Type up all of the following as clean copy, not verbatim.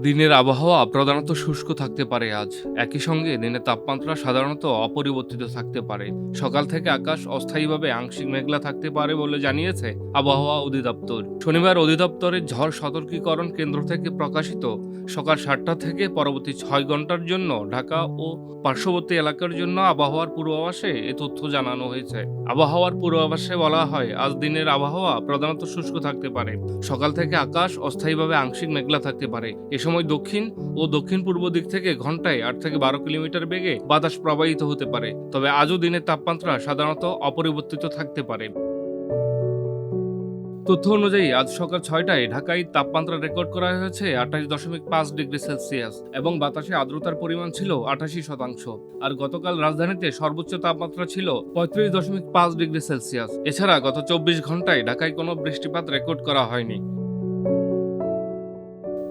দিনের আবহাওয়া প্রধানত শুষ্ক থাকতে পারে আজ। একই সঙ্গে দিনের তাপমাত্রা সাধারণত অপরিবর্তিত থাকতে পারে। সকাল থেকে আকাশ অস্থায়ীভাবে আংশিক মেঘলা থাকতে পারে বলে জানিয়েছে আবহাওয়া অধিদপ্তর। শনিবার অধিদপ্তরের ঝড় সতর্কীকরণ কেন্দ্র থেকে প্রকাশিত সকাল ৭টা থেকে পরবর্তী ৬ ঘন্টার জন্য ঢাকা ও পার্শ্ববর্তী এলাকার জন্য আবহাওয়ার পূর্বাভাসে এ তথ্য জানানো হয়েছে। আবহাওয়ার পূর্বাভাসে বলা হয়, আজ দিনের আবহাওয়া প্রধানত শুষ্ক থাকতে পারে। সকাল থেকে আকাশ অস্থায়ীভাবে আংশিক মেঘলা থাকতে পারে। এ সময় দক্ষিণ ও দক্ষিণ পূর্ব দিক থেকে ঘন্টায় ৮ থেকে ১২ কিলোমিটার বেগে বাতাস প্রবাহিত হতে পারে। তবে আজও দিনের তাপমাত্রা সাধারণত অপরিবর্তিত থাকতে পারে। তথ্য অনুযায়ী আজ সকাল ৬টায় ঢাকায় তাপমাত্রা রেকর্ড করা হয়েছে ২৮.৫ ডিগ্রি সেলসিয়াস এবং বাতাসে আর্দ্রতার পরিমাণ ছিল ৮৮%। আর গতকাল রাজধানীতে সর্বোচ্চ তাপমাত্রা ছিল ৩৫.৫ ডিগ্রি সেলসিয়াস। এছাড়া গত ২৪ ঘন্টায় ঢাকায় কোনো বৃষ্টিপাত রেকর্ড করা হয়নি।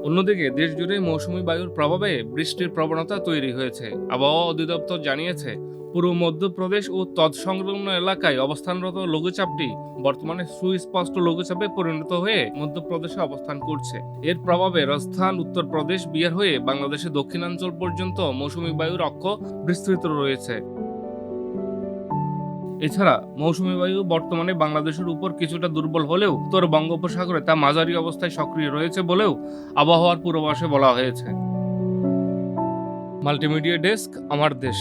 অন্যদিকে দেশজুড়ে মৌসুমী বায়ুর প্রভাবে বৃষ্টির প্রবণতা তৈরি হয়েছে। আবহাওয়া অধিদপ্তর জানিয়েছে, পূর্ব মধ্যপ্রদেশ ও তৎসংলগ্ন এলাকায় অবস্থানরত লঘুচাপটি বর্তমানে সুস্পষ্ট লঘুচাপে পরিণত হয়ে মধ্যপ্রদেশে অবস্থান করছে। এর প্রভাবে রাজস্থান, উত্তরপ্রদেশ, বিহার হয়ে বাংলাদেশের দক্ষিণাঞ্চল পর্যন্ত মৌসুমী বায়ুর অক্ষ বিস্তৃত রয়েছে। এছাড়া মৌসুমী বায়ু বর্তমানে বাংলাদেশের উপর কিছুটা দুর্বল হলেও উত্তর বঙ্গোপসাগরে তা মাঝারি অবস্থায় সক্রিয় রয়েছে বলেও আবহাওয়ার পূর্বাভাসে বলা হয়েছে। মাল্টিমিডিয়া ডেস্ক, আমার দেশ।